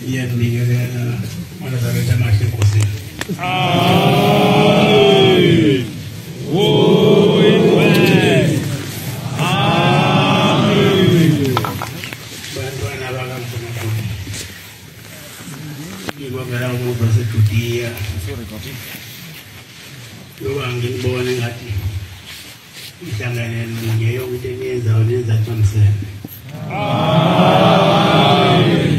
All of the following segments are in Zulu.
Iyadingelana manazaleta mahle Nkosi. Amen. Amen. Bantwana bakaNkulunkulu. Ngibongela ukuba eJudiya. Loba ngibone ngathi ihlangane ninye yokuthi niyenza nenza thamsene. Amen.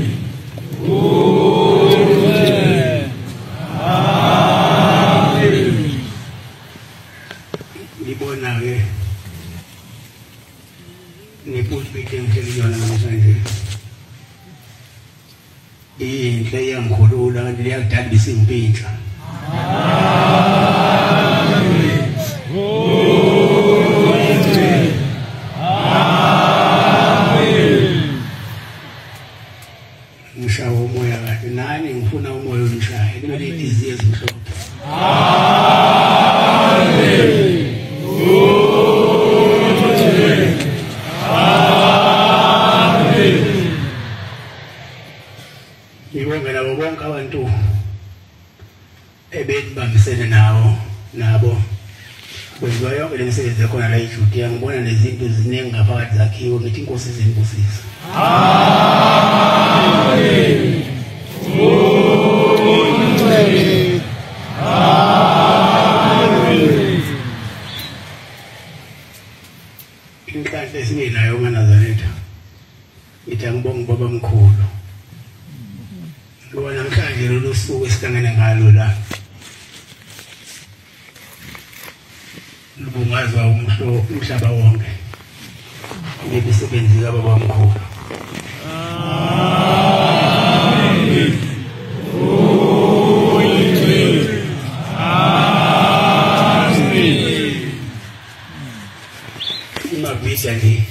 Ngibona ke nepulpiti engiyona namhlanje. Inhle yangikhulula kanti liyakudalisa impintsha. Ngishawa umoya kahle nani ngifuna umoya onishaya kumele idizi ezimhlophe. Ngibongela bonke abantu ebebambisene nabo kwenziwa yonke lemisebenzi ekhona la eJudiya. Ngibona nezinto ziningi ngaphakathi zakhiwe ngithi Inkosi izinibusise. Amen. Inhlanhla esinginayo uManazaretha ngithi angibonge baba mkhulu. Ngoba namhlanje lolu suku esihlangene ngalo la lubungazwa umhlaba wonke ngemisebenzi kababa mkhulu. Amen. Imabhisa nje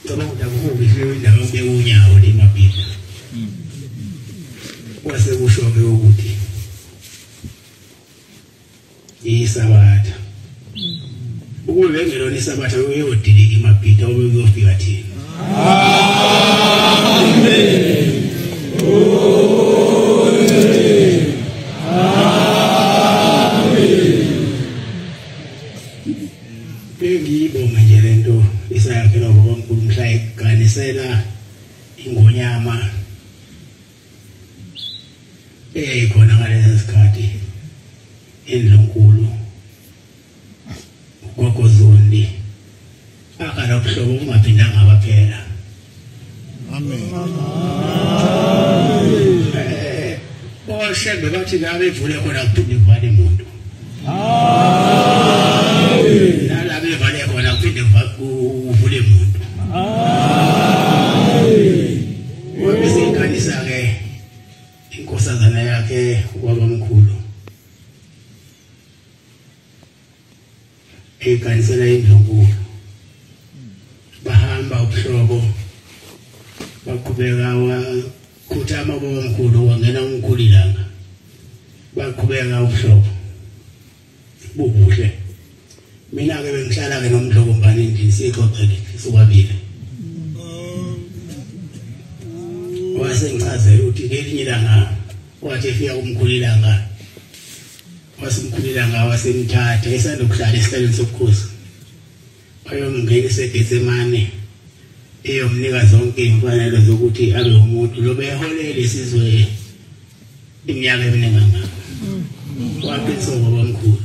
noma udakuhubiswe indawo bekunyawo le mabhisa. Kwase kusho-ke ukuthi isabatha ukube ngelona isabatha uyodilika imabhida ube kuyofika thina. Ngiyibonga nje lento isayakhelwa baba mkhulu mhla eganisela ingonyama eyayikhona ngalesi sikhathi endlonkulu ugogozondi akala kuhlobo ungaphindanga abaphela. Amen. Oshembe bathi la bevule khona kuphinde kuvale umuntu. Amen. La bevale khona kuphinde kuvule umuntu. Amen. Wabese ikhanisa ke inkosazana yakhe waba mkhulu ekanisela indlonkulu bahamba ubuhlobo baqhubeka wakhuthama baba mkhulu wangena umkhulu Ilanga baqhubeka ubuhlobo bubuhle. Mina ke bengihlala ke nomhlobo mbani nje sixoxele sobabili. Wase ngichazela ukuthi ngelinye ilanga wathi efika umkhulu Ilanga wasimkhulu Ilanga wasemthatha esandokuhlala esihlalweni sobukhosi ayomngenisa eGetsemane eyomnika zonke imfanelo zokuthi abe umuntu lo beholele isizwe iminyaka eminingi ngaka. Waqinisa baba mkhulu.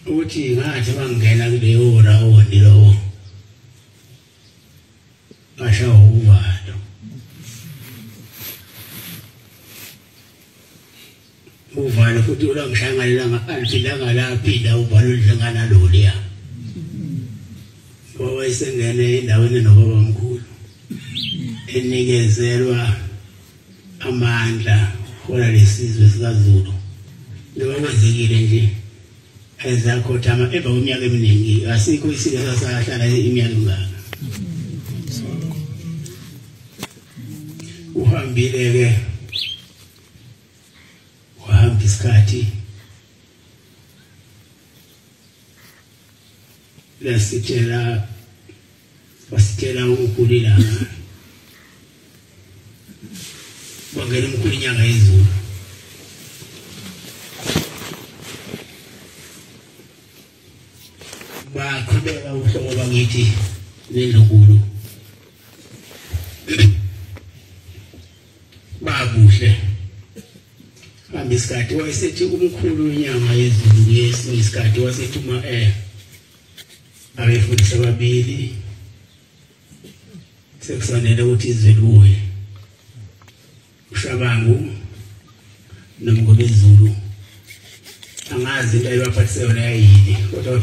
Uthi ngathi bangena kuleyo rawundi lowo bashawa uvalo. Uvalo futhi ulangishangalela aliphinda laphinda uvalo lidlengana loliya. Wayesengene endaweni nobaba mkhulu enikezelwa amandla hola lesizwe sikaZulu. Lokho kwenzekile nje ezakhothama emva kweminyaka eminingi asikho isilo sasahlala iminyaka emingaka. Uhambile ke sahamba isikhathi wasitshela umkhulu Ilanga bangena umkhulu inyanga yezulu baqhubeka uhlobo bakithi nendlunkulu babuhle hamba isikhathi wayesethi umkhulu inyanga yezulu yesinye isikhathi wasethi uma abefundisa ababili sekufanele ukuthi izweluwe ushabangu nomngobezulu angazi into ayibaphathise yona yayini kodwa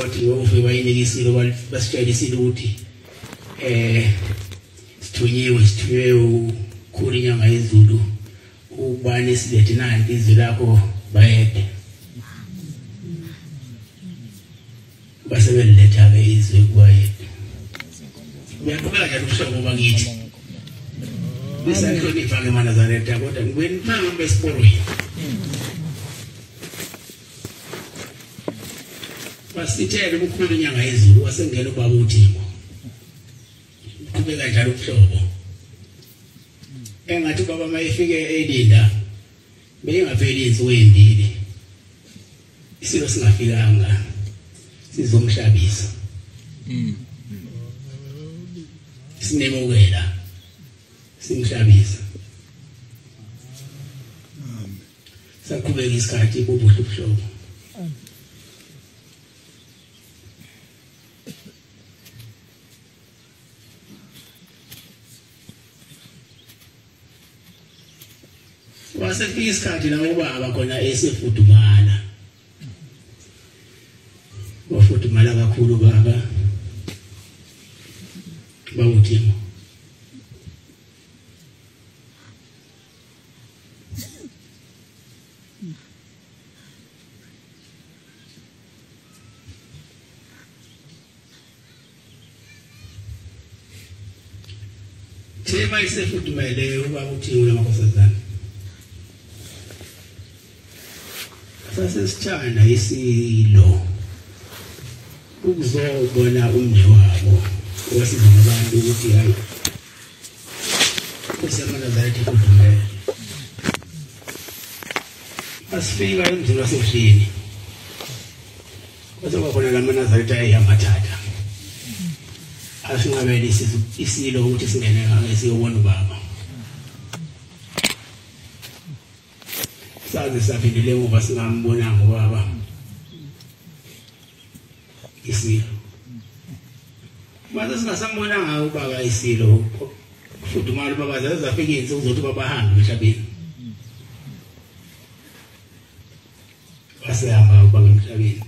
wathi ufike bayinika Isilo basitshela Isilo ukuthi sithunywe ukhulu inyanga yezulu ubani silethe nanti izwi lakho bayede basebeliletha-ke izwi kubayede uyaqhubeka njalo ubuhlobo bakithi bisanhlonipha-ke eManazaretha kodwa ngibeniphanga besiporweni basithele umkhulu inyanga yezulu wasengena ubaba uThimo qhubeka njalo ubuhlobo engathi ubaba mayefike eLinda beyingaveli insuku ezimbili Isilo singafikanga sizomhlabisa sinemukela simhlabisa saqhubeka isikhathi kubuhle ubuhlobo wasefika isikhathi la ubaba khona esefudumala wafudumala kakhulu baba bawuthimo thema isefudumele ubaba uThimo lamakhosazana sasesithanda Isilo ukuzobona umnye wabo owasiza abantu ukuthi hayi useManazaretha ifudumele asifika emzini wasehlini kwazoba khona laManazaretha ayiyamathatha asingabele Isilo ukuthi singene ngake siyobona ubaba saze saphindile ngoba singambonanga ubaba Isilo mase singasambonanga ubaba Isilo fudumala ubaba zaze zafika insuku uzothi babahambe emhlabeni wasehamba ubaba emhlabeni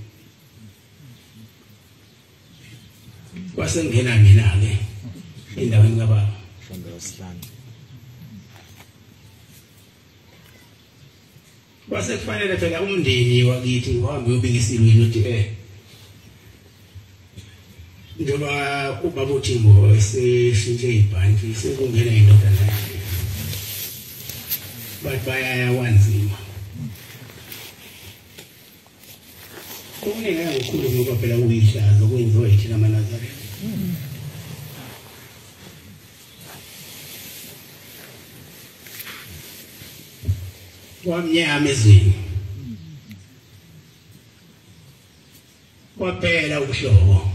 wasengena-ke endaweni kababa kwase kufanele phela umndeni wakithi uhambe uyobika Isilweni ukuthi njengoba ubaba uThimo eseshintshe ibhanti sekungena indodana yakhe bathi bayaya wanzima kuningi kakhulu ngoba phela kuyihlazo kwenziwa yithina amaNazaretha wamnyama ezweni kwaphela ubuhlobo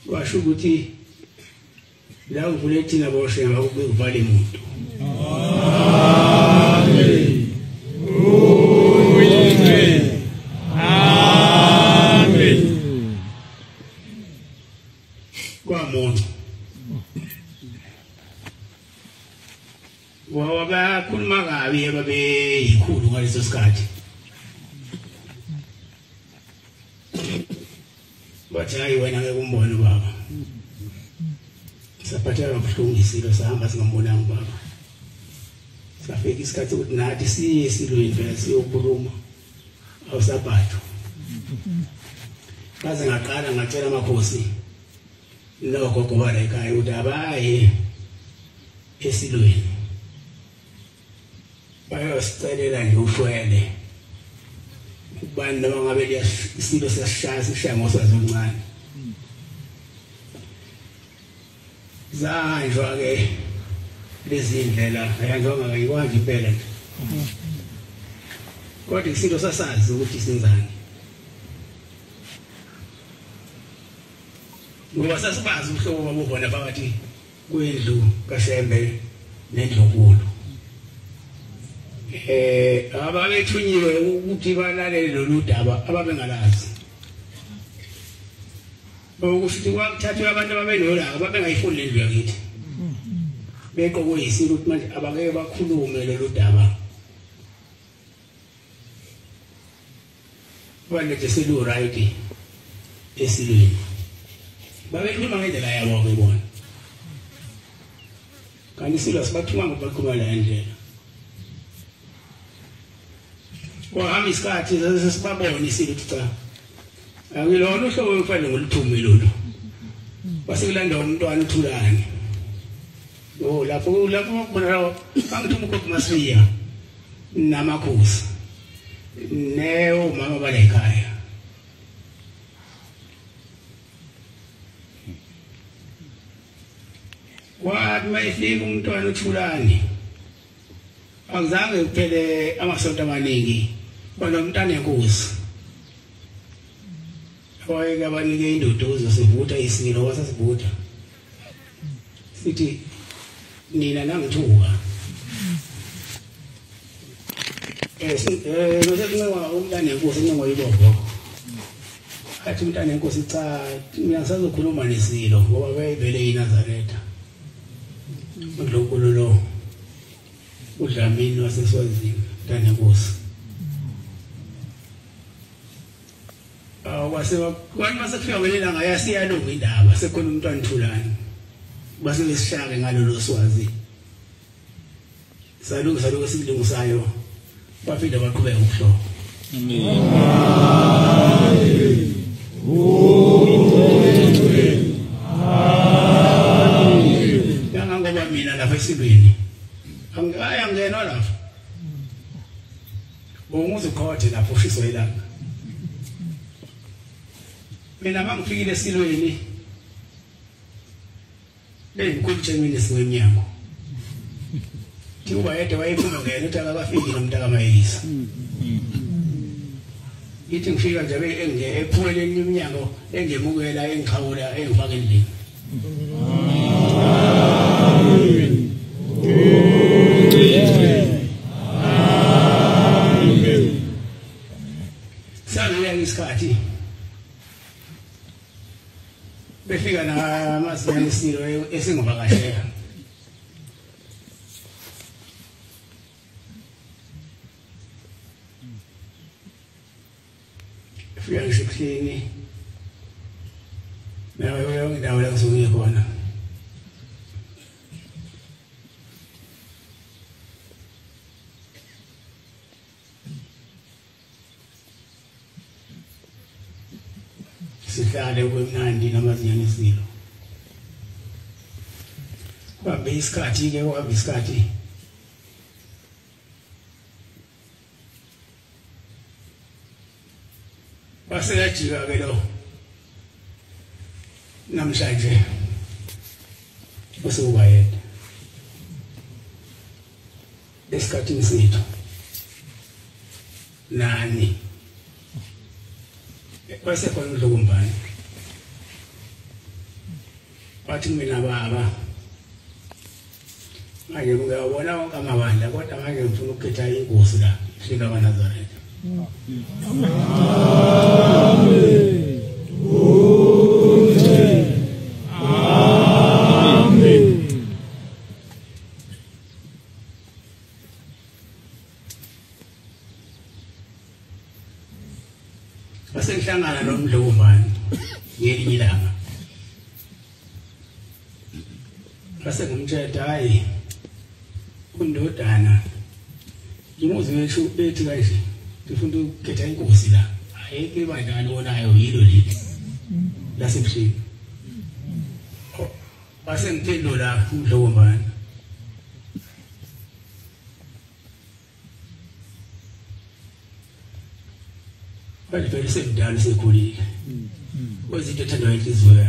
washo ukuthi la uvule thina boshe ngakube uvale umuntu amen amen kwamuntu wabakhuluma kabi ababeyikhulu ngaleso sikhathi bathi hayi wena ngeke umbone baba saphatheka kabuhlungu Isilo sahamba singambonanga baba safika isikhathi ukuthi nathi siye Isilweni phela siyokhuluma awusaphatho baze ngaqala ngacela amakhosi nogogo bala ekhaya ukuthi abaye Isilweni bayosicelela nje ushwele ubani noma ngabe isilo siyashaya sishaya ngosazi omncane zanjwa ke lezi ndlela ayanjwa ngayikwazi impela nje kodwa isilo sasazi ukuthi senzani ngoba sasibazi uhlobo babona phakathi kwendlu kaShembe nendlonkulu ababethunyiwe ukuthi balalele lolu daba ababengalazi ukuthi kwakuthathwa abantu ababenolaka ababengayifuni lendlu yakithi beqokwe isilo ukuthi manje abake bakhulume lolu daba balethe silo right esilweni babekhuluma ngendlela yabo ke bona kanti isilo sibathuma ngokukhuluma la ndlela wahamba isikhathi sesibabona isilo cha angilona uhlobo olufanele ngolithumi lolu basekulanda umntwana uthulane lapho kubona bangithuma ukhokho masiya namakhosi neo mama bala ekhaya wathi mayifika umntwana uthulane akuzange kuphele amasonto amaningi banomntana eNkosi wayeke abanike indodozo sivutha isilo wasasivutha sithi nina nangithuka nosekuncewa umntana eNkosi kuncewa yibopho athi umntana eNkosi cha mina ngisazokhuluma nesilo ngoba beyivele iNazaretha uNkulunkulu lo uDlamini waseSwazini umntana eNkosi kwani masekufika kwelanga yasiyalunga indaba sekhona umntwana uthulane base besishake ngalolu Swazi salunga silungisayo bafika baqhubeka ukuhlobo ngoba mina lapha esilweni angayangena lapha bonguzukhothe lapho ushiso ilanga mina mangifikile esilweni leyinkulu mina siwenyango Tiuba yede wayiphuma ngene uthi akafiki nomntaka mayisa ithi ngifika nje ephumele iminyango engemukela engikhawula engifaka endlini sangaya isikhathi befika namasiyane isilo esingavakashela fika ngisekuhleni nawe yonke indawo la kusuke khona sihlale kwemnandi namazinyane isilo kwabe isikhathi ke kwabe isikhathi baseyajika ke lo namhlanje usuwayede esikhathini sethu nani basekhona uNdlovumbane bathi mina baba manje ngiyabona wonke amabandla kodwa manje ngifuna ukukhetha iNkosi la fika kwaNazaretha basenhlangana noMdlovumbane ngelinye ilanga base ngumthetha hayi undodana imuzi wethu bethi kanje ngifuna ukukhetha iNkosi la ayike bandana onayo yilo leli lasebushini base ngiphendula uMdlovumbane But very same dance a colleague. Was it a tender his work?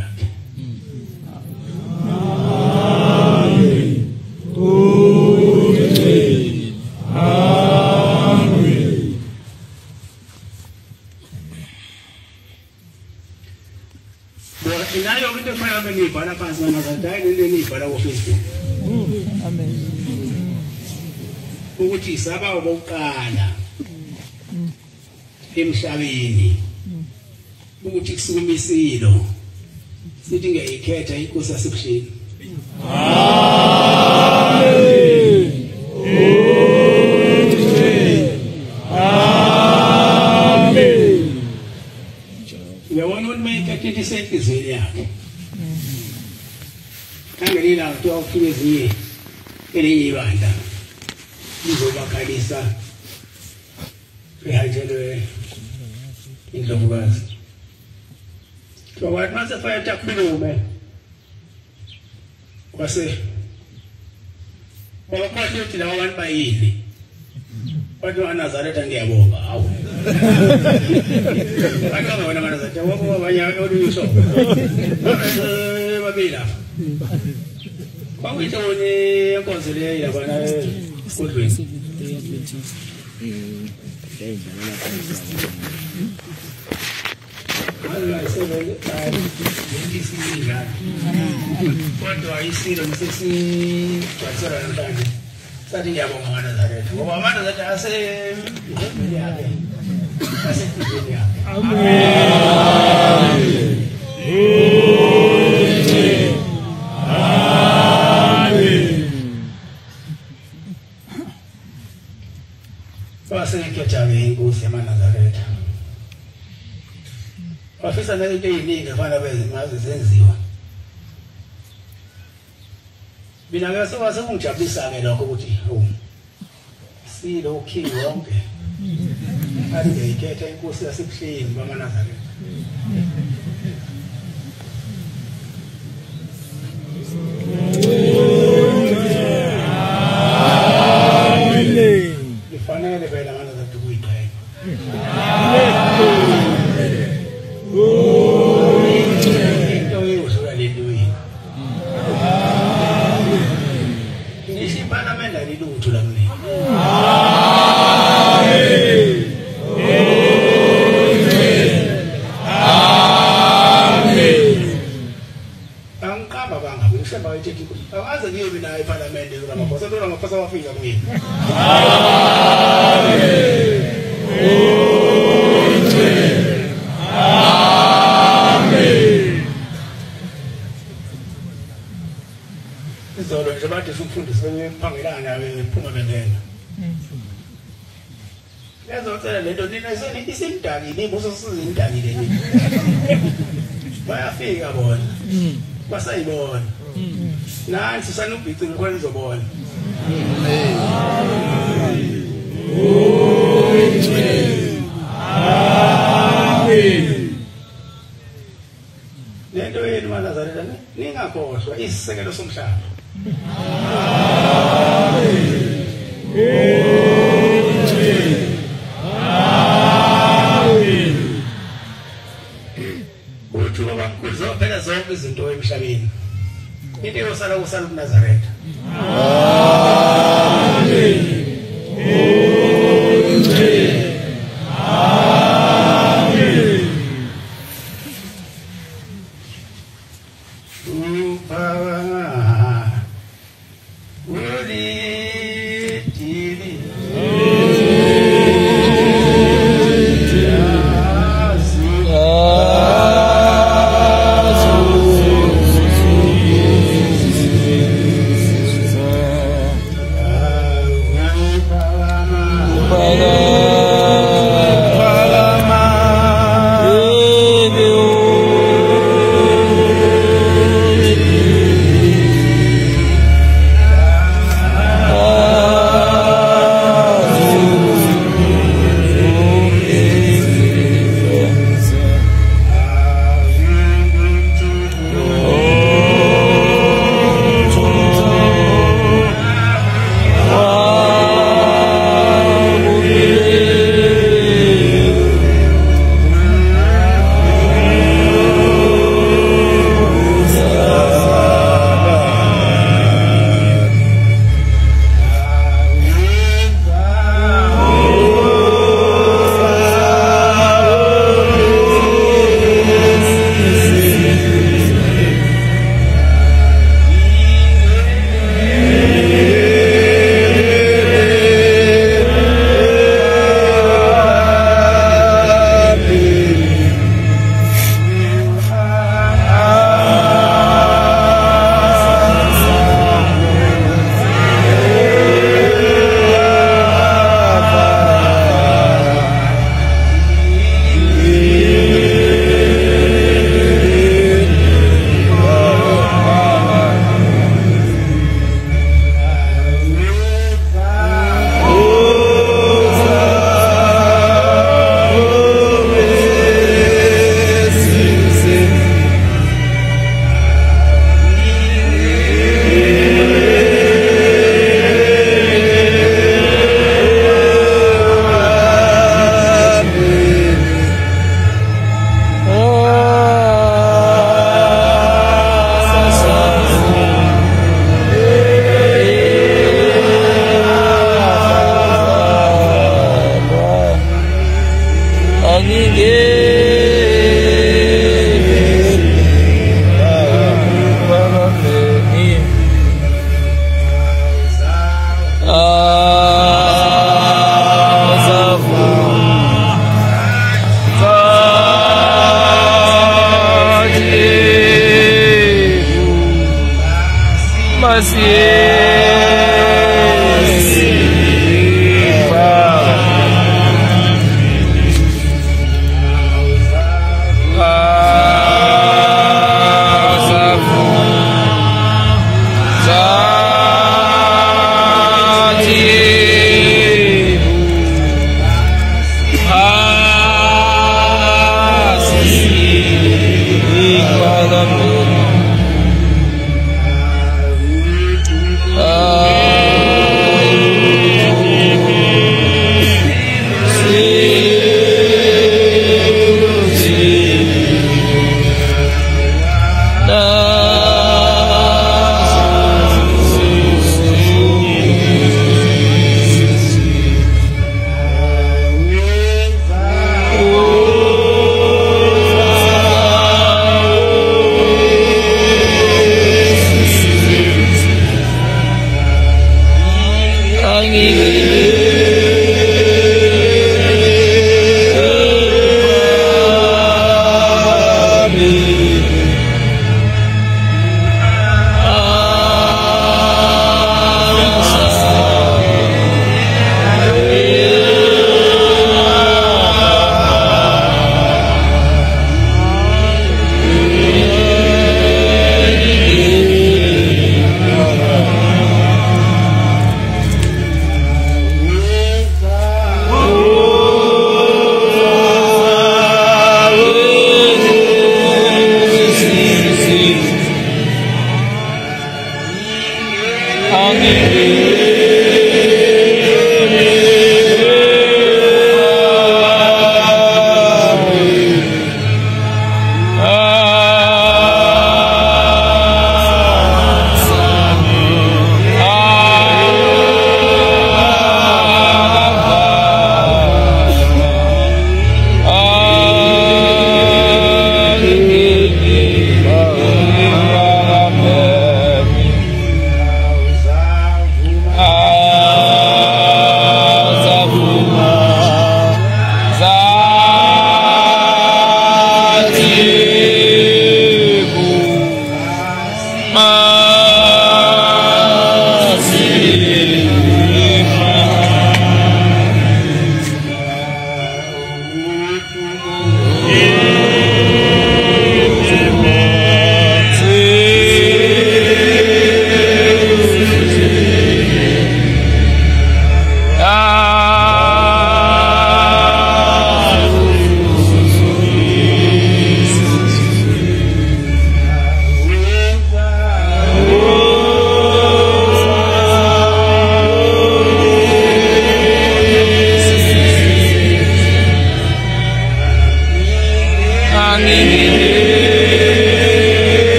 Para pasar más allá y ni para ofrecer. Amén. Ukuthi saba ubokala. Emhlabeni. Ukuthi kusukuma Isilo. Sithi ngiyikhetha iNkosi yasebusheni. Amen. Amen. Yawona uMeka kithi senhlizweni yakhe. Angelina to office elinye ibandla lizobakalisa ehajelwe indlovukazi so wathi mase faya takhulume kwase wakwathi uthi lawa abantu bayini wathi waNazaretha ngiyabonga hawu akaba wona kaNazaretha wabo abanye oluyisho babila kwakuyitho iNkosi leyo yabana kodweni kodwa Isilo nesesigcwalisela namhlanje sathi ngiyabonga kaNazaretha ngoba kaNazaretha asenhlizweni yakhe. Amen. Wasengekhetha-ke iNkosi yamaNazaretha. Wafisa nezinto eziningi efana bezimazi zenziwa. Mina-ke sekungijabulisa-ke lokho ukuthi Isilo ukhiwe wonke athi ngiyikhetha iNkosi yasebusheni bamaNazaretha. Fanele phela ngaNazaretha kuyiqhenya. Into eyodlula lentweni. Isiparlamende alilutho la mina. Angikaba bangabe ngisemba ukuthi awaze ngiyobe nayo eParliament Ramaphosa wafika kimi. Izolo nje bathi sifundise bephangelana bephuma bengena. Yazocela lento nina isimdakile ibuso sizindakile nini. Bayafika bona. Basayibona. Nansi sanubhici ngikho nizobona. Lento yenu maNazaretha ningakhohlwa isisekelo somhlaba. Uthi baba mkhulu phela zonke izinto emhlabeni. Into yosala kusala uNazaretha. Amen.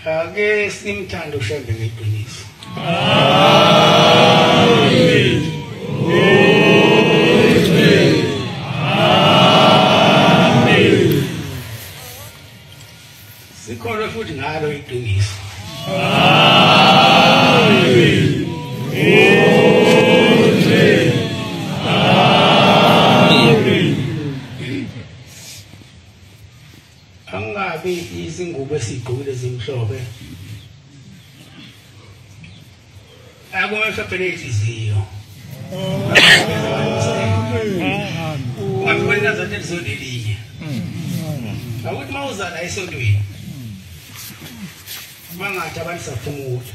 Ake simthanda ushembe ngeqiniso. Sikholwe futhi ngalo iqiniso. Angabi izingubo esigqokile ezimhlophe. Akumefepele inhliziyo. Ngakubona zathi lizodelinye. Awuthi mawuzala esontweni. Mangathi abantu saphumula.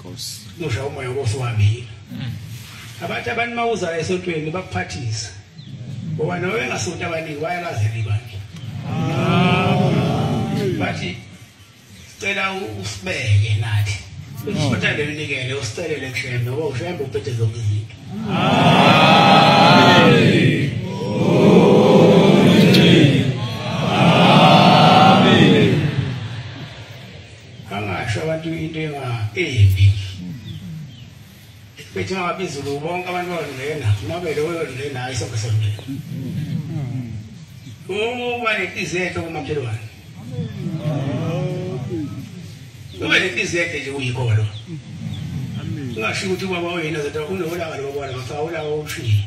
iNkosi. Kusho umoya woswabile. Abantu mawuzala esontweni bakuphathisa. Ngoba nawe engasonto abaningi bayalazela ibandla. Bathi cela usibeke nathi. Usiphathele unikele usicelele kushembe ngoba ushembe uphethe zonke izinto. Angasho abantu into embi. Bethi ngabizulu bonke abantu bayongena, mabele weyongena isonke songena. Uma netizethe kumakhelwane. Uma netizethe nje uyikholo. Ngasho ukuthi baba wena zathi unolanga lobona ngafawula ushiye.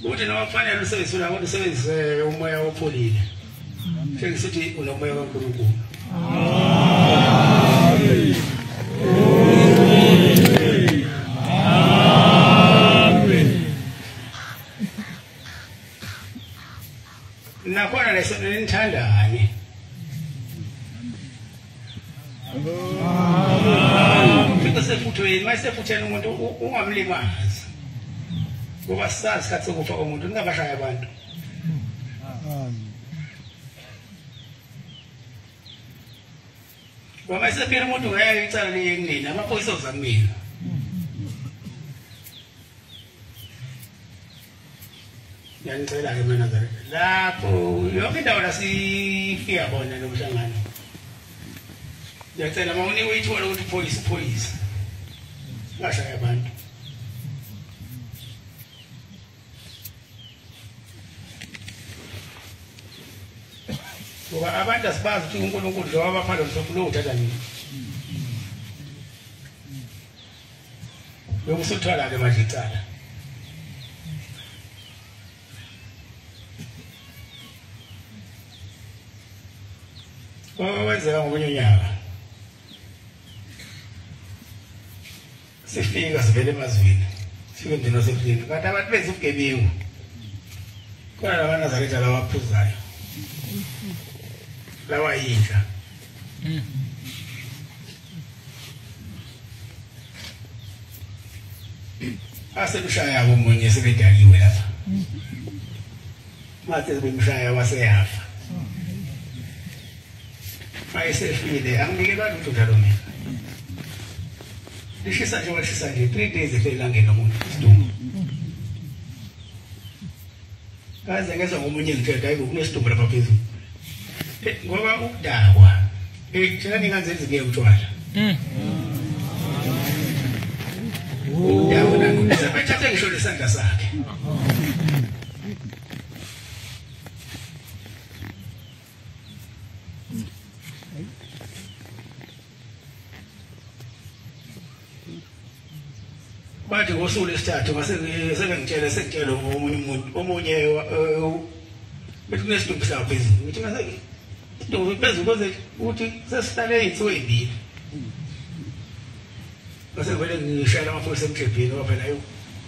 Uthi nawafanele usebenzise la usebenzise umoya opholile. Sengisithi unomoya kaNkulunkulu. Nakhona lesonto nithandane. Ufike sefuthweni, mayisefutheni umuntu ungamlimazi. Ngoba sazi isikhathi sokufa komuntu ningabashaya abantu. Ngoba mayisephila umuntu ngeke icala liyenini, amaphoyisa ozamina. Yanicela-ke mina lapho yonke indawo la sifika khona nomhlangano. Ngiyacela uma unikwe ithuba lokuthi uphoyisa. Ngashaya abantu. Ngoba abantu asibazi ukuthi uNkulunkulu lo wabapha lo mhlophe uthatha nini. Yokusuthwala-ke manje icala. Wenzeka ngokunyaka sifika sivele emazweni sifike endini osefrika kanti abantu benza ubugebengu khona la Nazaretha lawaphuzayo lawayinja aselushaya bomunye sebedakiwe lapha mase bemshaya waseyafa. Ayesefile anginikelwa lutho njalo mina. Lishisa nje washisa nje 3 days elangeni nomuntu isidumbu. Kaze ngezwe ngomunye ngithetha hayi kunesidumbu lapha phezulu. Ngoba ukudakwa thina ninganzenzi ngeke utshwala. Ukudakwa nani sebethathe ngisho lesandla sakhe. Bathi ngosuku lesithathu sebengitshela sekutshela omunye bethi kunesidumbu sawo phezulu. Ngithi ngase isidumbu phezulu koze ukuthi sesihlale iy'nsuku ey'mbili. Base ngivele ngishayela amaphoyisa emshebheni ngoba phela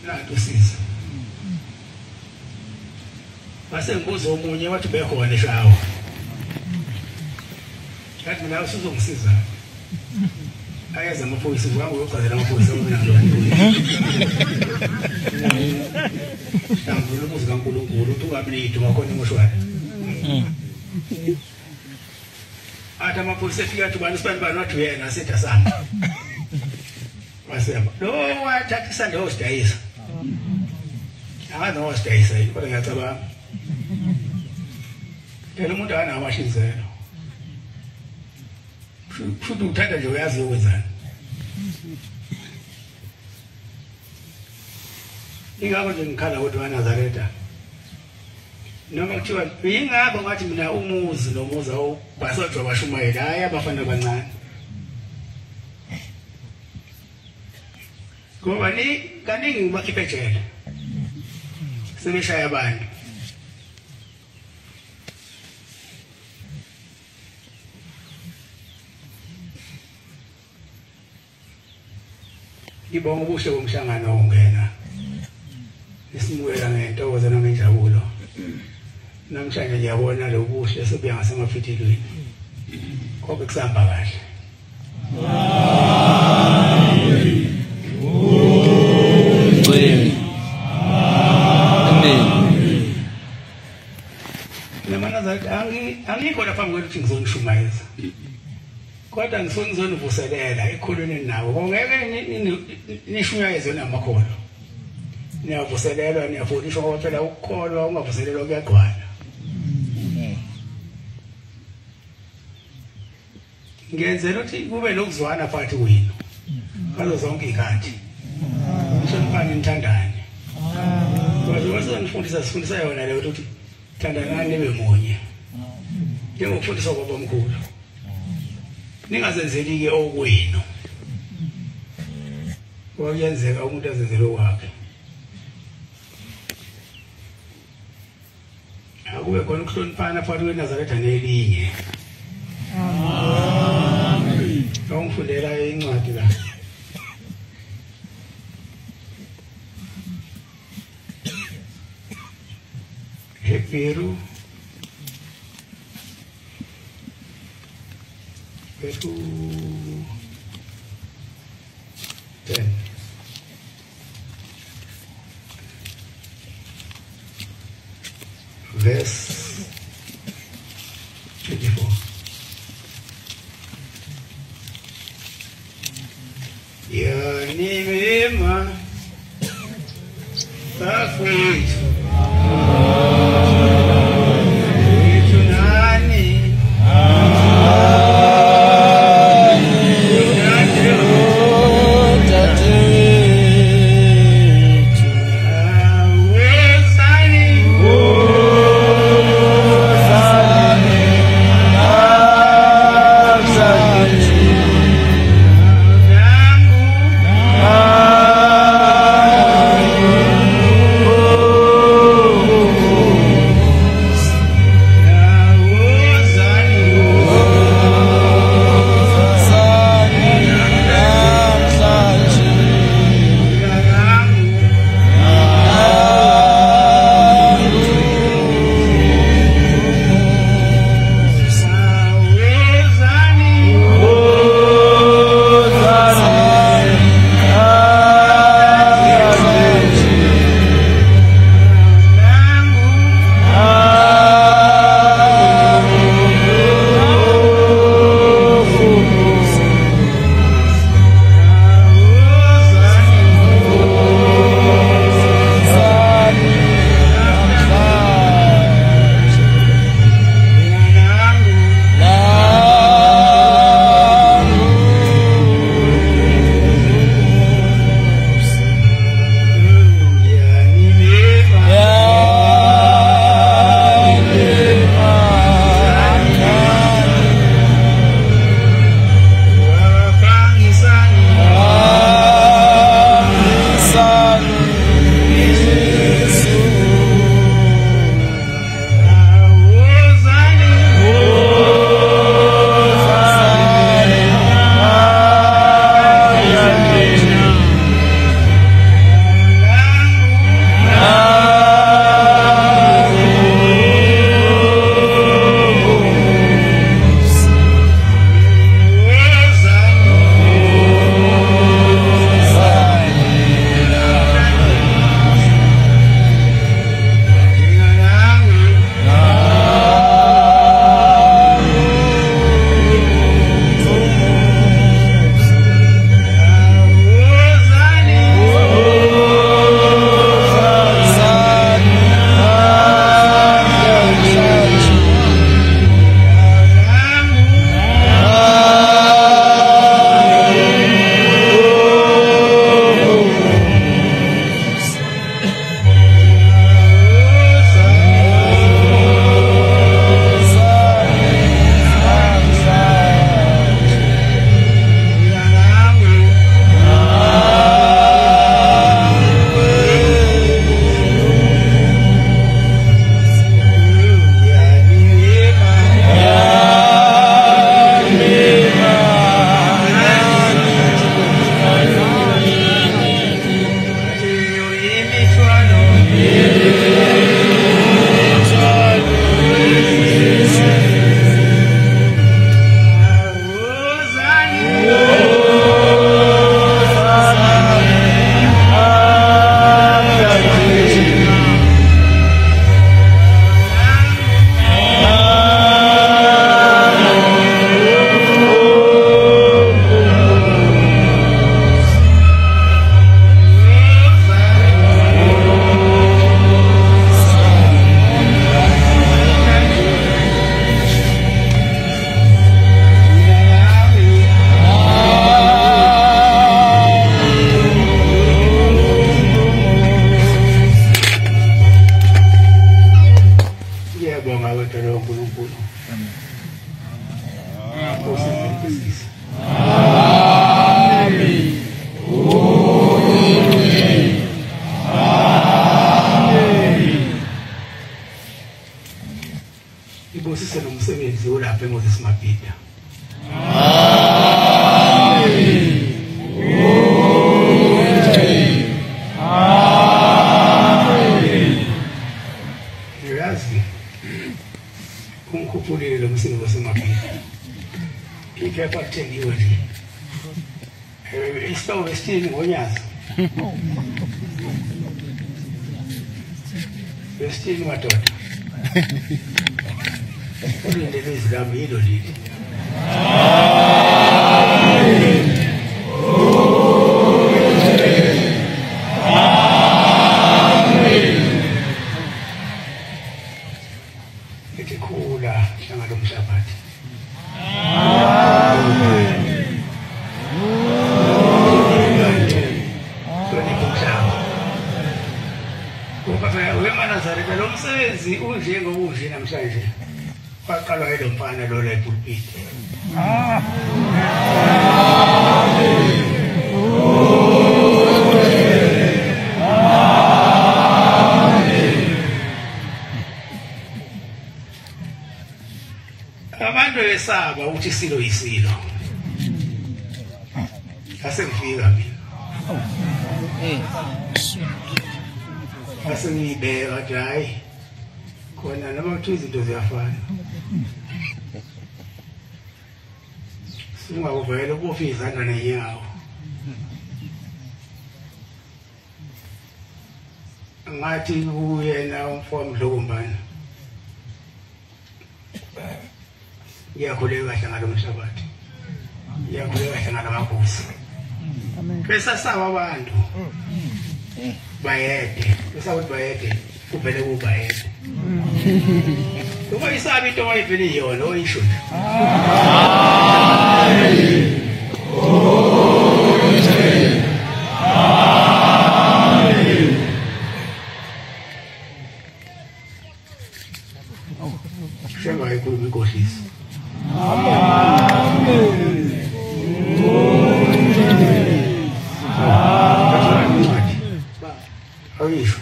nanti usiza. Base ngibuza omunye wathi bekhona eshawa. Kathi mina usuzongisiza. Ayeza amaphoyisa wangu uyochazela amaphoyisa Tambula umuzi kaNkulunkulu uthi ungablido ngakhona emoshwari. Athi amaphoyisa efika athi ubani sibani bani wathi uyena asethi asamba. Wasema lo wathatha isandla osidayisa. Akazi ngosidayisa yini kodwa ngiyacabanga. Phela umuntu akanawo amashizelo. futhi uthanda nje uyazi ukwenzani. Ingakho nje ngikhala ukuthi waNazaretha noma kuthiwa ingakho ngathi mina umuzi nomuzi awubasojwa bashumayela hayi abafana abancane ngoba ni kaningi ngibakhiphe ejele sebeshaya abantu ngibonga ubuhle bomhlangano ongena isimukela ngentokozo nangenjabulo namhlanje ngiyabona lo buhle sobuya ngasemafithelweni konke kusahamba kahle angikho lapha ngokuthi ngizonishumayeza kodwa ngizonivuselela ekhulwini nawo ngeke nishumayeze namakhono niyavuselelwa niyafundiswa ngoba phela ukukholwa ungavuselelwa kuyagqwala ngenzela ukuthi kube nokuzwana phakathi kwenu ngazo zonke izikhathi nishonipani nithandane ngoba sifundisa yona leyo ukuthi thandanani nibe munye njengokufundiswa kwabamkhulu ningazenzeli-ke okwenu ngoba kuyenzeka umuntu azenzele okwakhe akube khona ukuhloniphana phakathi kweNazaretha nelinye ngifundela incwadi la Hebrew 10 verse 24 yanimema bafowethu uNkulunkulu. Amen. Ibosise nomsebenzi olapha eMoses Mapita. Uyazi kumkhuphulile lo msebenzi waseMapita. Iphepha kuthengiwe nje. Isilo wesitini ngoNyazi. Wesitini madoda. Ulindele izilami yilo lili. Ekhula hlangana lomhlabathi. Wemanazareka lo msebenzi unje ngokunje namhlanje. Waqalwa yilo mfana lo la epulpit. Abantu besaba ukuthi Isilo Isilo. Asengifika mina. Asengibeka wathi hayi khona noma kuthi izinto ziyafana. Singakuvela ukufa izandla nenyawo. Ngathi kuyena umfowami Dlokombane. Iyakhuleka kahle ngalomhlabathi. Iyakhuleka kahle ngalamakhosi. Bese saba abantu. Bayede. Bese ukuthi bayede kuvele kubayede. Uma isabi into wayivele iyona oyisho. Shema ikhuluma iNkosi. Ayisho.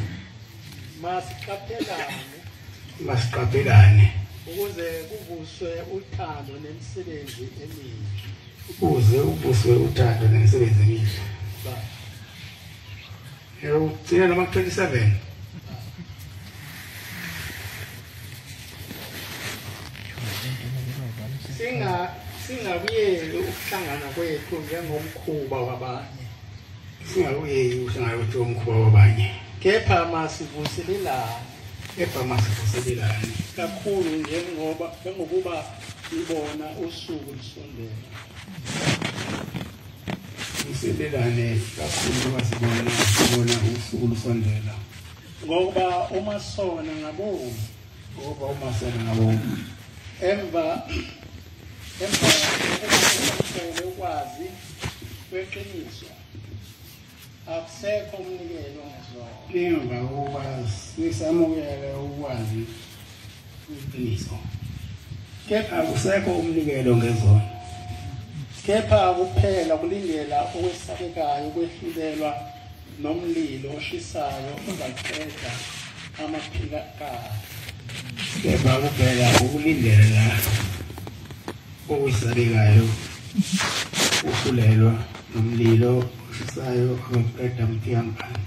Masiqaphelane ukuze kuvuswe uthando nemisebenzi emihle. Ukuze uvuswe uthando nemisebenzi emihle. Ugcina noma 27. Singabuyeli ukuhlangana kwethu njengomkhuba wabanye. Singabuyeli ukuhlangana kwethu njengomkhuba wabanye. Kepha masivuselelane. Masivuselelane kakhulu njengokuba ibona usuku lisondela. Vuselelane kakhulu ngoba sibona usuku lisondela. Ngoba uma sona ngabomu. Emva ukwazi kweqiniso. Akusekho umnikelo ngezono. Emva ukwazi sisamukele ukwazi kweqiniso. Kepha akusekho umnikelo ngezono. Kepha kuphela kulindela okwesabekayo kwehlulelwa nomlilo oshisayo ungaqeda amaphila kahle. Kepha kuphela ukulindela okwesabekayo uhlulelwa nomlilo oshisayo ungaqeda amaphila kahle.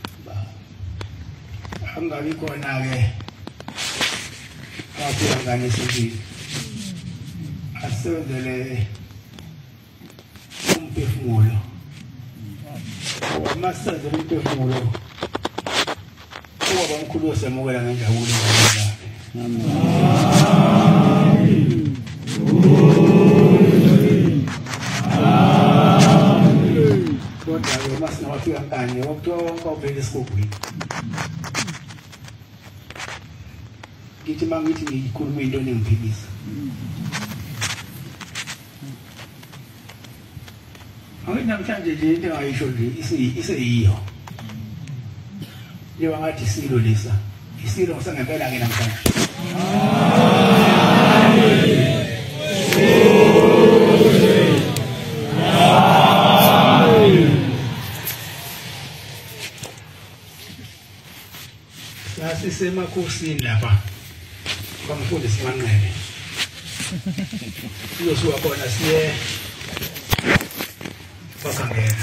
Angabi khona ke ngani sithi asebenzele umphefumulo. Masazele umphefumulo. Kuba omkhulu osemukela ngenjabulo yakhe. Kodwa ke masinawafika kanye wakuthiwa kwavele esigogweni. Ngithi mangithi ngikhuluma into engiphilisa. Namhlanje nje into engayisho nje iseyiyo. Njengoba ngathi Isilo lesa. Isilo ngisangempela ke namhlanje. emakhosini lapha kwamfundisi Manqele siyosuka khona siye kwakhangela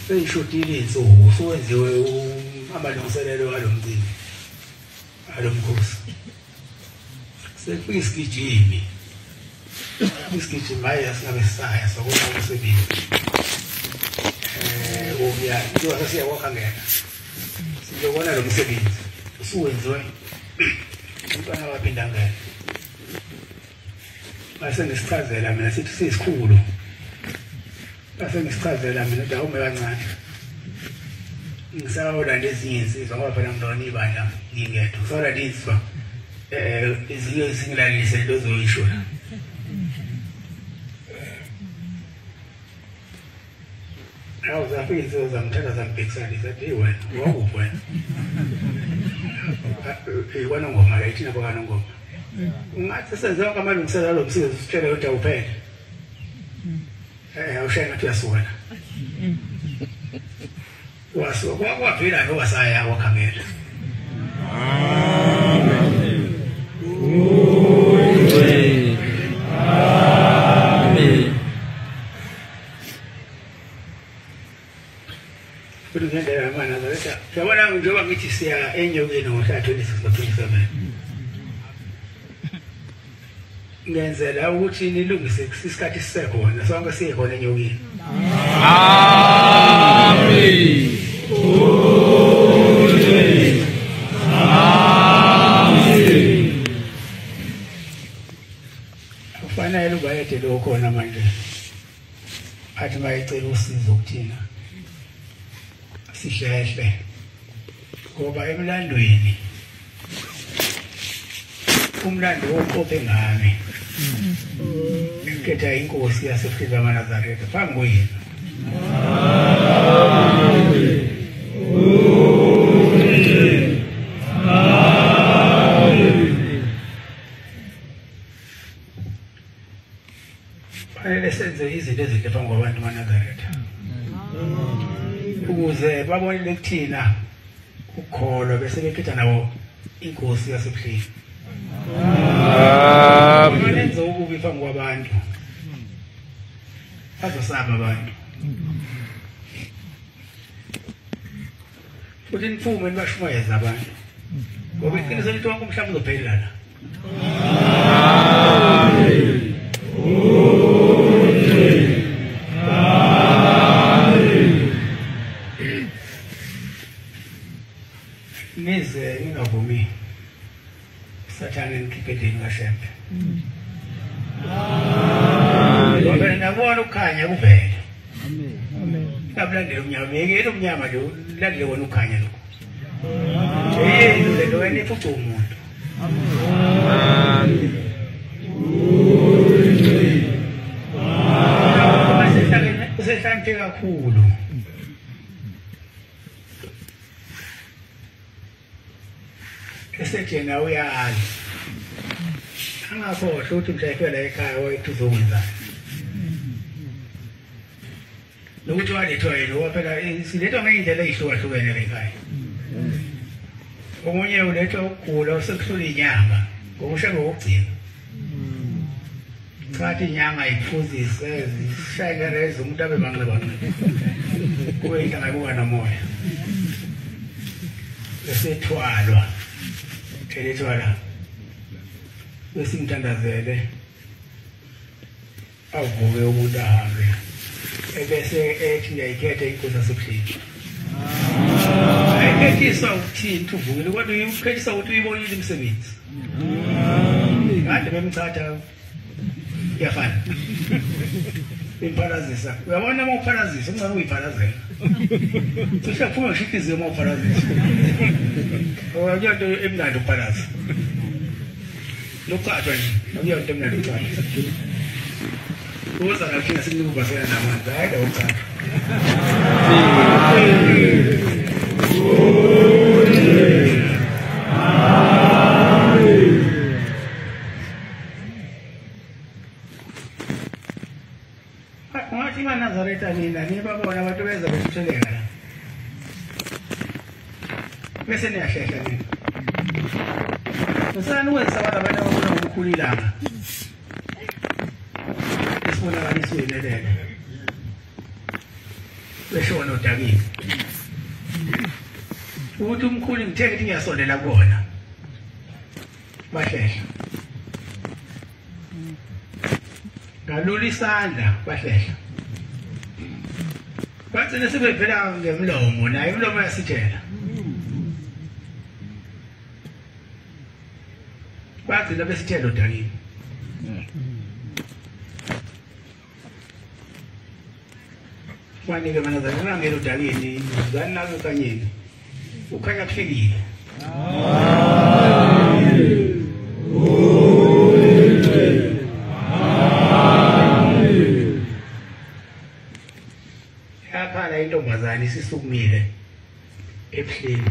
seyishotile insuku sowenziwe amalungiselelo alomcimbi alomkhosi sekufika isigijimi hayi asingabe sisaya sokubona umsebenzi uya njengoba siyakwakhangela siyobona lo msebenzi usuwenziwe umntwana waphinda ngene base ngisichazela mina sithi sisikhulu base ngisichazela mina ukuthi awume kancane ngisawula lezinye insizwa ngoba phela ngilona ibandla ngingedwa ngisawula insizwa izinto ezingilalise into zoyisho la awu zafika insizwa zamthatha zambhekisana zathi wena wakuphi wena iwana ngoma la ithina bakana ngoma ngathi senze wonke amalungiselelo lo msebenzi usitshele ukuthi awuphele awushaya ngathi uyasuka wasuka kwavela lo wasaya wakhangela Ngiyendela mana zaletha yabona njengoba ngithi siya enyokeni ngomhla 26 no27 ngenzela ukuthi nilungise isikhathi sisekhona sonke sikhona enyokeni amen amen kufanele ubayede lo khona manje athi mayicela usizo kuthina sihlehle ngoba emlandweni umlando wokhophe ngami ekhetha iNkosi yaseFrika maNazaretha phambi kwenu fanele senze izinto ezinhle phambi kwabantu maNazaretha ukuze babonile kuthina ukholo bese bekhetha nawo iNkosi yaseFrika amen ukubi phambi kwabantu bazosaba abantu futhi niphume nibashumayeza abantu ngoba iqiniso lithi wonke umhlaba uzophelela la nize ningavumi Sathane nikhiphe ngashembe ngoba nabona ukukhanya kuvela amen kabulandela umnyama yekela umnyama lo landele wona ukukhanya lokho lo wena ifuthi umuntu amen usehlanje kakhulu esejena uyazi angakhohlwa ukuthi mhlawumbe la ekhaya wethu uzokwenza nokuthi walethwa yena waphela silethwa ngendlela ehlukahlukene la ekhaya omunye ulethwa ukugula usekuhlula inyanga ngokusha ngokugcina chathi inyanga iphuzise zishayeleza umuntu abe manqeba kuyinhlanga kuba nomoya esethwalwa elethwala besimthandazele avuke umuntu ahambe ebese ethi ngiyayikhetha iNkosi yaseFrika ayikhethiswa ukuthini uvukile kodwa uyikhethisa ukuthi uyibonile imisebenzi kade bemchatha yafana imphalazisa uyabona uma uphalazisa ungabe uyiphalazela usaphuma ngishikhiziyo uma uphalazisa oyonto emnandi ukuphalaza lokhathwa nje akuyonto emnandi ukuphalaza uza kakhulu sinikubasela namanzi hayi la uchaza ngathi maNazaretha nina nibabona abantu beza besitheleka bese niyashesha nini usana wenza abantu abafuna ukukhula ilanga isibonakaliso yelele beshona udabini ukuthi umkhulu ngithenge ukuthi ngiyasondela kona bahlehla ngalula isandla bahlehla batsene sebevela ngemlomo naye imlomo yasithela batsene besithela udakini kwanike mana zana ngelo udakini zana kanyeni ukhanya kuhlekile yakhala intombazane isisukumile ebuhleni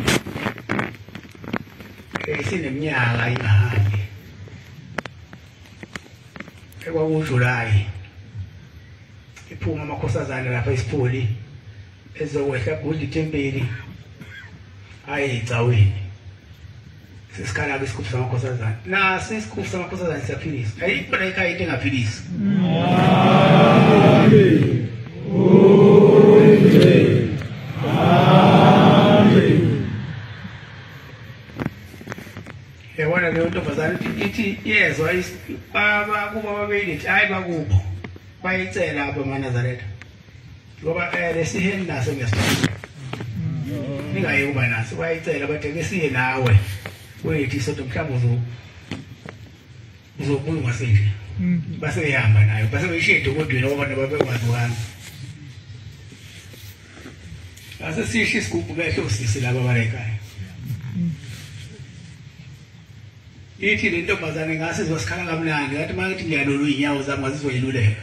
esineminyaka ingahambi ekwakuJulayi iphuma amakhosazana lapha esipholi ezokwehla gudi tempeli ayigcaweni sesikhala besikuphi samakhosazana nasi isikuphi samakhosazana siyaphilisa ayikho la ekhaya into engaphilisi yabona leyo ntombazane ithi yezwa kuba babelithi hayi bakubo bayicela apha eManazaretha ngoba lesiheni naso ngesithathu ningaye kuba naso bayicela bathi ke siye nawe wethi soto mhlawumbe uzokhuluma senje base behamba nayo base beyishede kodweni abantu babekwazi uhamba ase sishi isigubhu kahle usisi laba barekhaya ithi le ntombazane ngase izosikhala kamnandi ngathi makithi ngiyalolu inyawo zami ngazizoyiluleka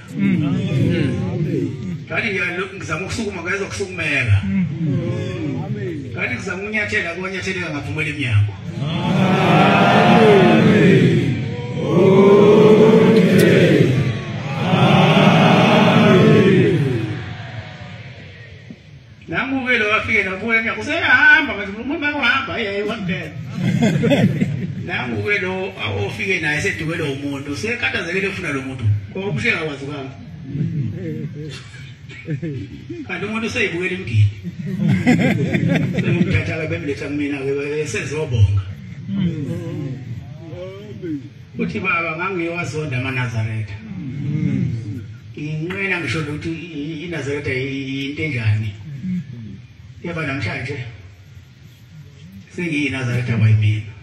kanti ngizama ukusukuma ngazokusukumeka kanti ngizama unyathela konyatheleka ngavumela iminyango nanguke lo wafike nakuye iminyango useyahamba ngathi umuntu makuhamba yeye wampela nanguke lo ofike naye sedukele umuntu sekhathazekile ufuna lo muntu ngoba umsheka kwazi kuhamba kanti umuntu useyibukela imgidi semthatha bemletha kumina ke sezobonga uthi baba ngangiyowazonda eManazaretha inqena ngisho ukuthi iNazaretha into enjani yaba namhlanje sengiyiNazaretha bayimina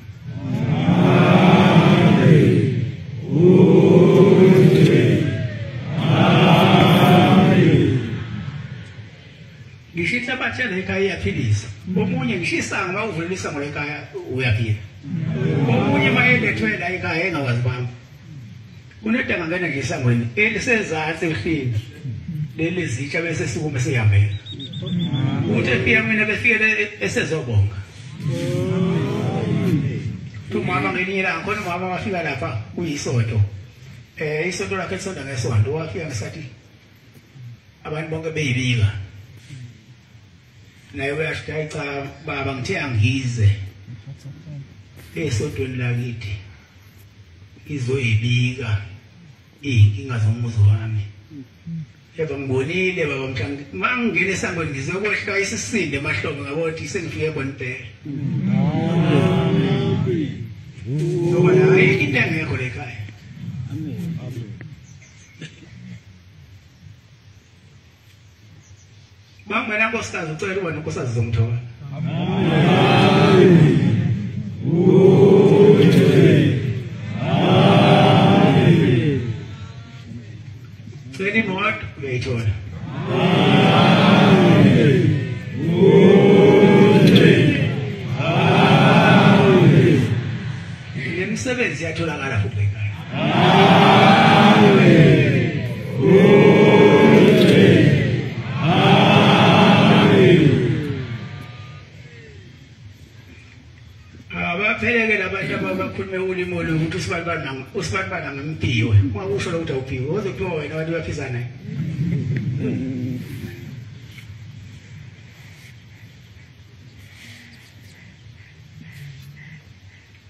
ngishitha bathele ekhaya iyaphilisa omunye ngishisanga bawuvulela isango lekhaya uyaphila omunye mayelethwe la ekhaya engawazi bami kunedanga ngena nje isangweni elisezantsi ehlini leli zitsha bese sikume sihambela uthi efika mina befike esezobonga umama ngelinye ilanga khona umama wafika lapha kuyisonto isonto lakhe lisonda ngesonto wafika ngesathi abantu bonke beyibika naye uyashaya cha baba ngithe angize esontweni lakithi izoyibika inkinga zomuzi wami yebo ngibonile baba mthandi mangingena esangweni ngizokwehla isisinde emahlombe ngabothi sengifike konempela ngoba la into engekho lekhaya mama nankosikazi ucela uba nonkosazi zomthola cela imoto uyayithola imisebenzi iyatholakala futhi ekhaya abaphelekela abantu abakhulume ulimo lokuthi usibalibala ngemphiwe ungakusho lokuthi awuphiwe uzophiwa wena abantu baphisa naye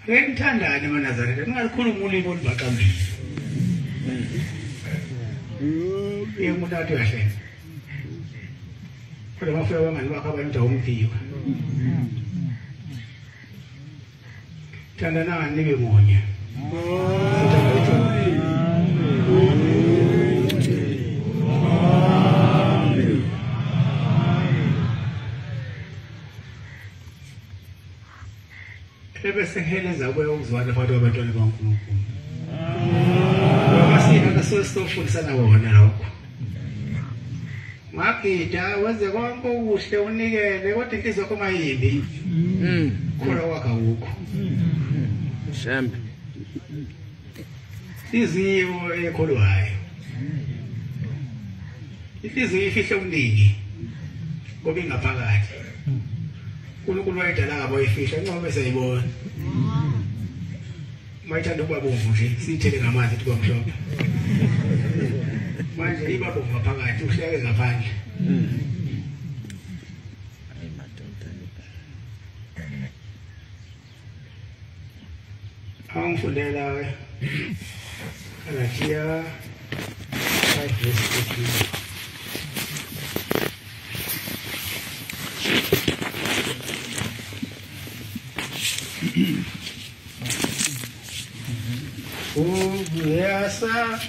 ngithandane emanazarete ngalikhuluma ulimi olubaqambile umuntu athi kahle kodwa bafika bangani bakho abayindawo umviwa thandana nibe munye bese heleza kuya ukuzwana phakathi kwabantwana baNkulunkulu basina kasosofundisana wona lokho magida wenze konke okuhle unikele kodwa inhliziyo yakho mayimbi khona wakha ukho Shembe iziyo ekholwayo inhliziyo ifihle uningi ngoba ingaphakathi uNkulunkulu wayedala ngabo ifihla ngoba seyibona mayithanda ukuba bomvu nje siyithele ngamanzi kuba mhlophe manje iba bomvu ngaphakathi uhleke ngaphandle angifundela Galatia 5:14 Uyasa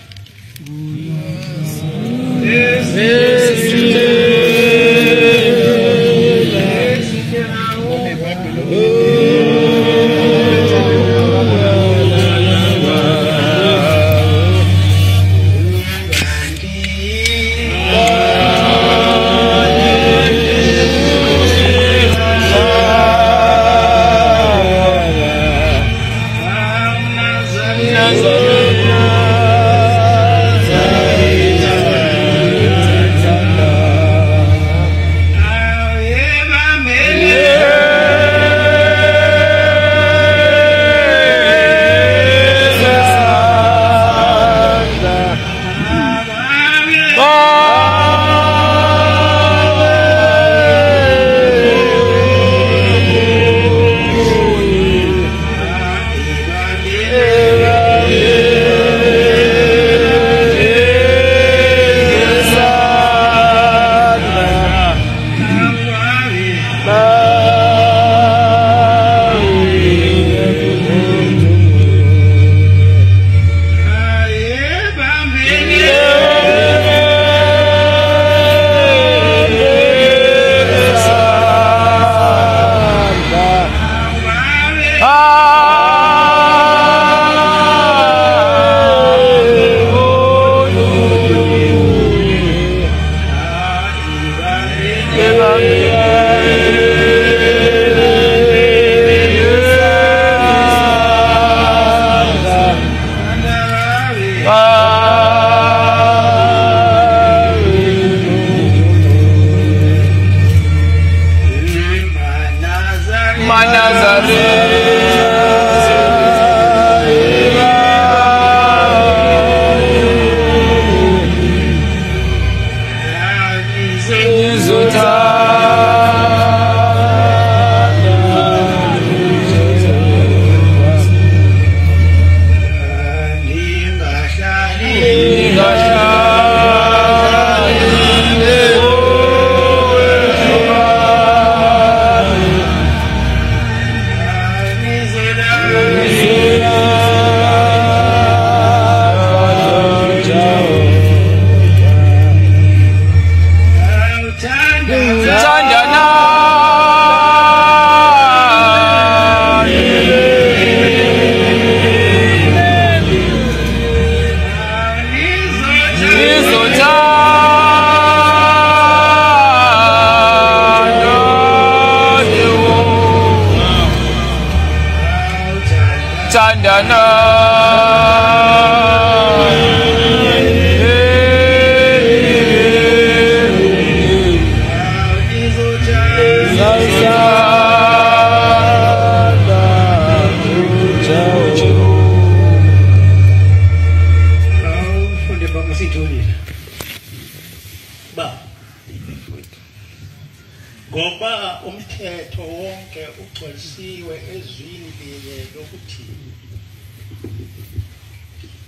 ngoba umthetho wonke ugcwalisiwe ezwini linye lokuthi ukuthi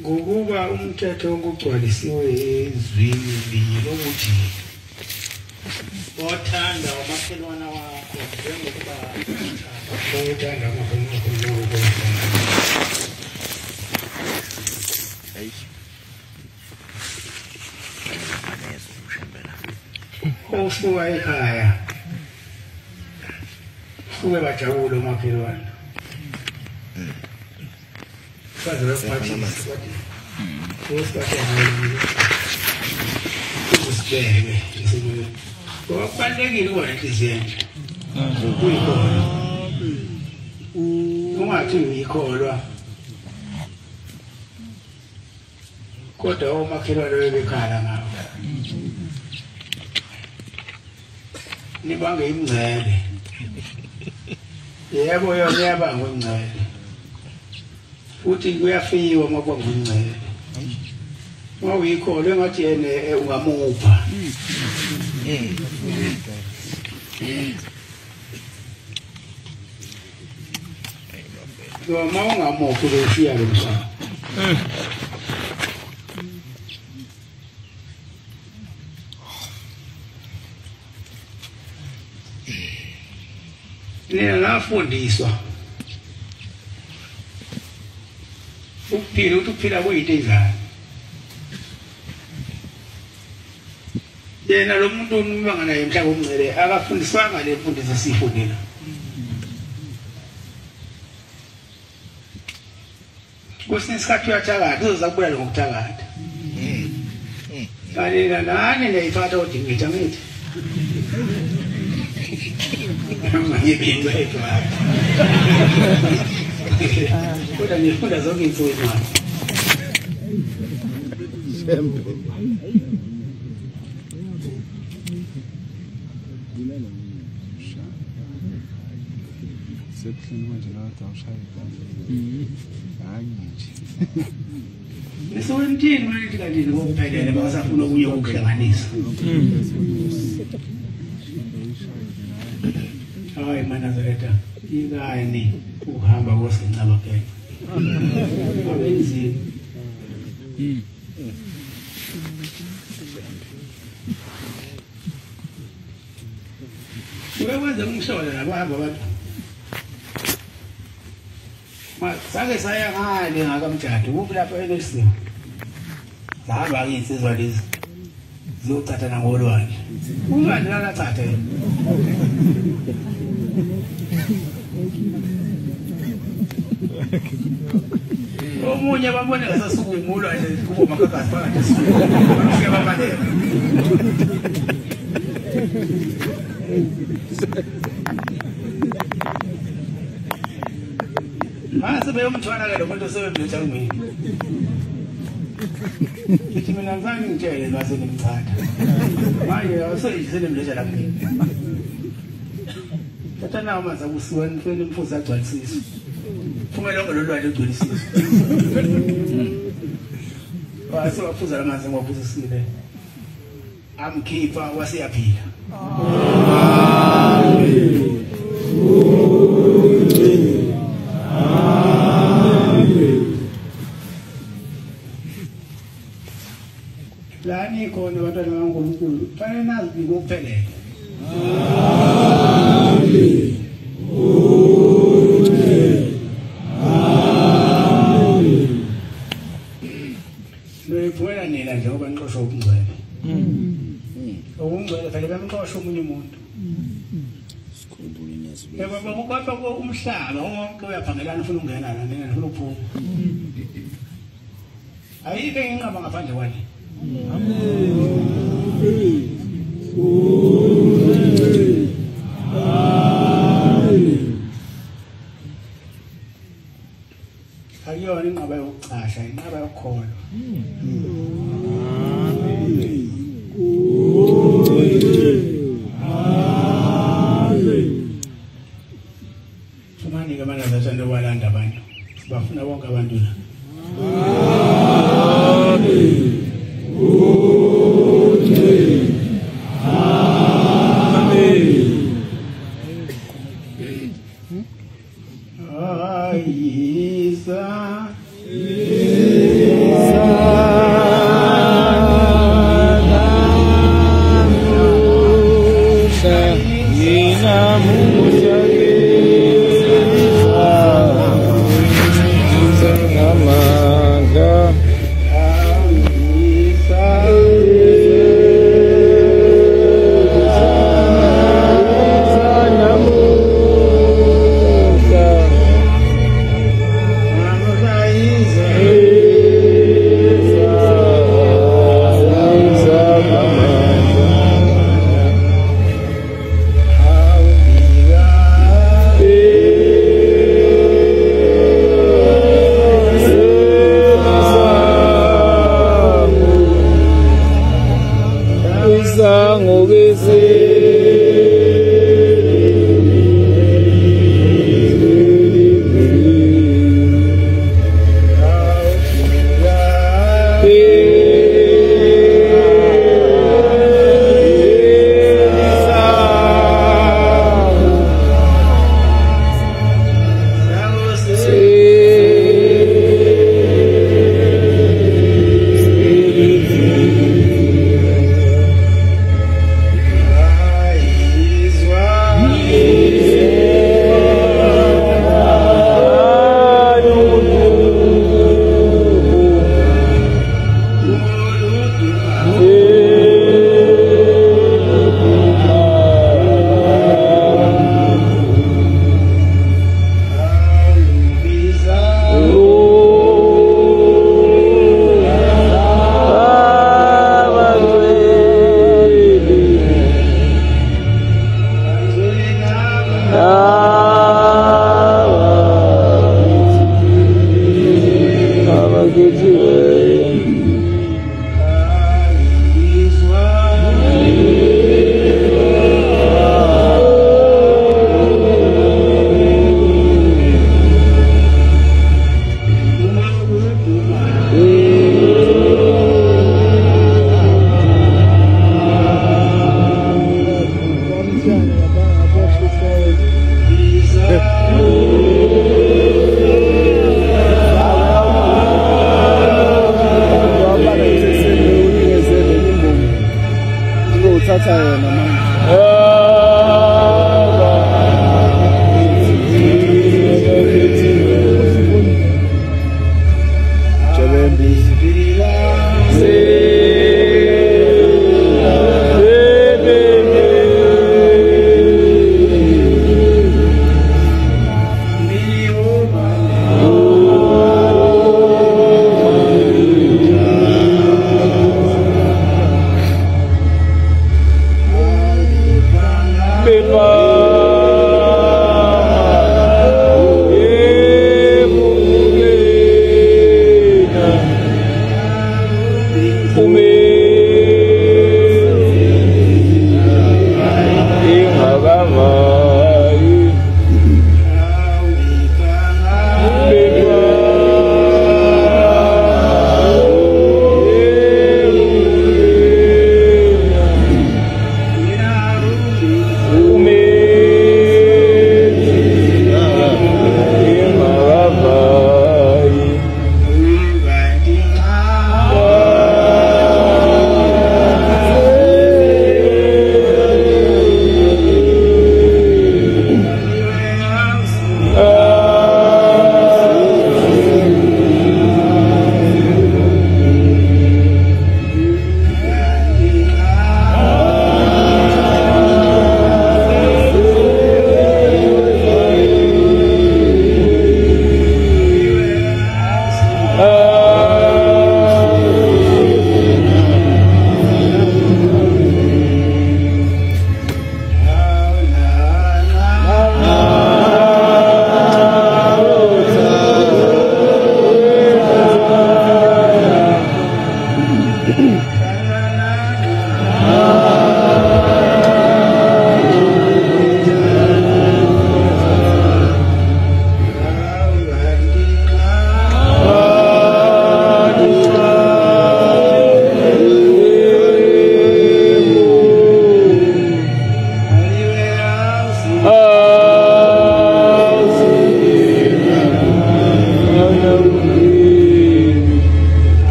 ngokuba umthetho wokugcwalisiwe ezwini linye lokuthi othanda umakhelwane wakho njengokuba uthanda umakhelwane wakho usuka ekhaya usuke bajabule umakhelwane saze baphathisa usibheke isibuyele kubalulekile ukuba nenhliziyo enhle ukuyikholwa ungathi uyikholwa kodwa omakhelwane bebekhala ngawo nibange imngcele yebo yona iyabanga imngcele futhi kuyafiwa mabanga imngcele mawuyikholwa engathi yena ungamupha noma ungamuphi ushiya lo msana nina nafundiswa ukuphila ukuthi ukuphila kuyinto enjani yena lo muntu umanga naye mhlaka umncele akafundiswanga le mfundiso sifundela kwesinye isikhathi uyathakatha uzozakubulala ngokuthakatha kanina nani niyayiphatha kodwa ngithi angithi ngiyibinga ekhaya kodwa ngifunda zonke iy'mfuyo manje nisuke emthini manje kanti ngokuphelele basafuna okunye ukuhlanganisa hayi manazareta ingani uhamba kosinqaba phela abenzini uyakwenza umsholo nabahamba abantu sake saya ngale ngakamthatha kuphi lapho enesimo zahamba insizwa lezi ziyocathana ngolwandle ulwandle lalacatha omunye babone ngasasuku ulwandle kubo makakazi phakathi bafike babaleka mase beyomthwala ke lo muntu osebebetha ngini ithi mina ngizange ngitshele ngase ngimcatha manje awuseyisele mleja la kimi thatha nawo amanzi akusiwa nifele imfuza agcwalisiswe phume lonke lo lwandle egcwalisiswe wase waphuza la manzi ngophuzisile amkhipha waseyaphila lani khona abantwana bakaNkulunkulu fanele nazi ngokuphelele loyiphumela nina njengoba nixosha ubungcwele ubungcwele fanele bamxosha omunye umuntu yebo bakupha umhlaba wonke uyaphangelana ufuna ukungena la nina ufuna ukuphuma ayikho inqaba ngaphandle kwani akuyona inqaba yokucasha inqaba yokukholwa fumanike manazatshanda walanda abantu bafuna bonke abantu la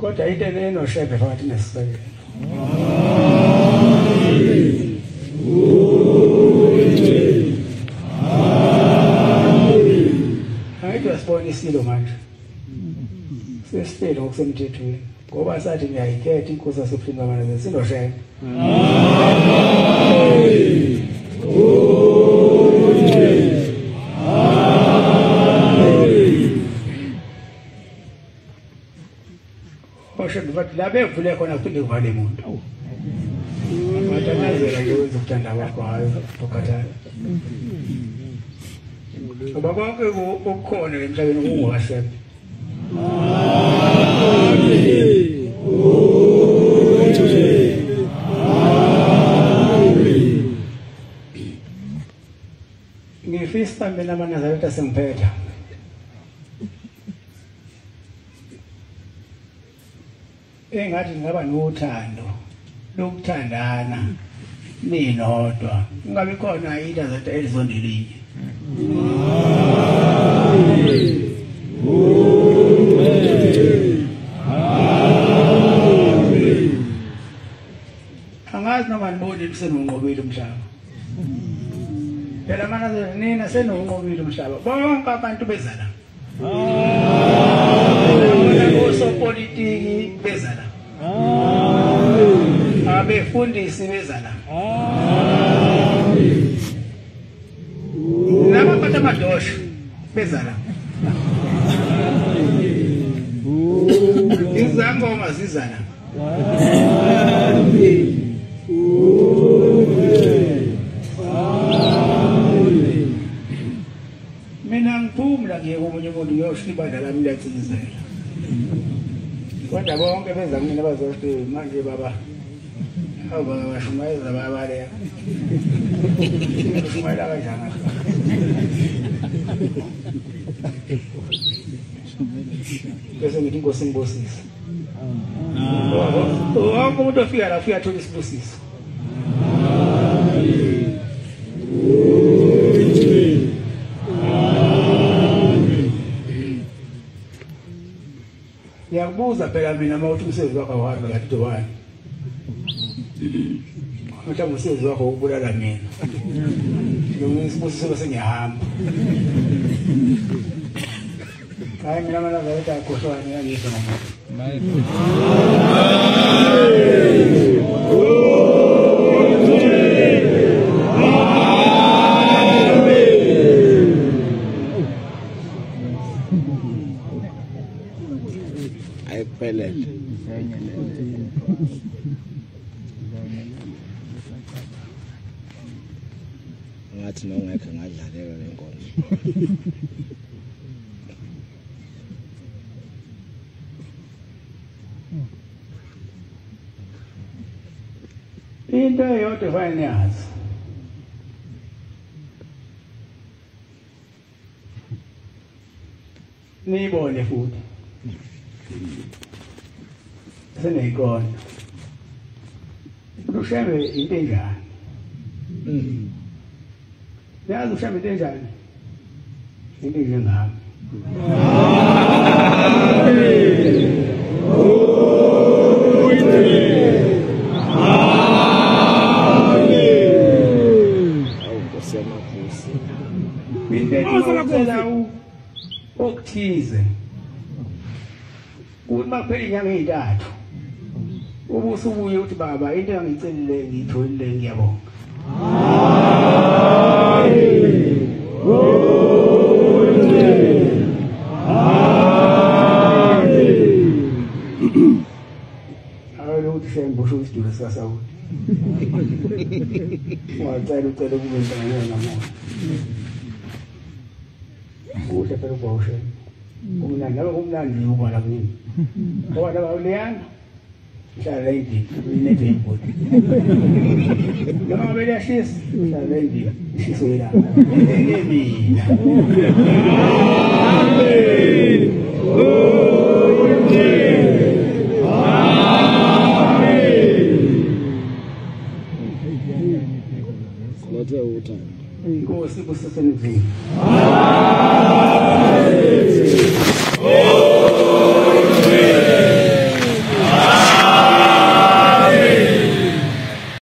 Kodwa into enoshebe phakathi nesibekelo. Ayidwa sibona Isilo manje. Sesifile ngokusemthethweni. Ngoba sathi ngiyayikhetha iNkosi yasePhinga manje sinoshebe. But la bevule khona kuphinde kuvale umuntu. Matanazela nje wenza ukuthanda kwakho hayo ukhathala. Ngoba konke okukhona emhlabeni kungowashebe. Ngifisa mina amanazareta sengiphetha. Engathi ngaba nothando lokuthandana ninodwa kungabi khona into zathi elizondelinye angazi noma nibone lisenonqobile umhlaba phela mana nina senonqobile umhlaba bonke abantu bezala osopolitiki bezala abefundisi bezala nabaphatha amadosha bezala izangoma zizala mina ngiphumla ngiye komunye umuntu ngiyosho ibandla lami liyacikizela kodwa bonke beza kumina bazothi manje baba aba bashumayeza babale shumayela kanjani bese ngithi iNkosi ngibusise wonke umuntu ofika la ufika athola isibusiso Yakubuza phela mina mawuthi umsebenzi wakho awuhambi kahle wani. Mhlawumbe umsebenzi wakho ukubulala mina. Noma isibusiso bese ngiyahamba. Hayi mina mana ngayita khohlwane ngiyizwa mama. Ayiphelele. Ngathi nongekho ngadlalela lenkonzo. Into eyodwa efanele yazi. Niyibone futhi. Seneyikona. Ushebe into enjani? Yazi ushebe into enjani? Into njengami. ngicela okuthize ukuthi makuphela inyanga ezintathu ubuso ubuye uthi baba into engicelile ngitholile ngiyabonga ukuthi sembusho isidule sikaSawuli wacela ucela ukwenza ngene namoya uhle phela ubawushe umnandi ngabe umnandi ubona kimi ngoba la uleyana mhlala lady nevembo noma bele yashisa mhlala lady ishiso yelanga emina Let's go time. Inkosi kusesenzini.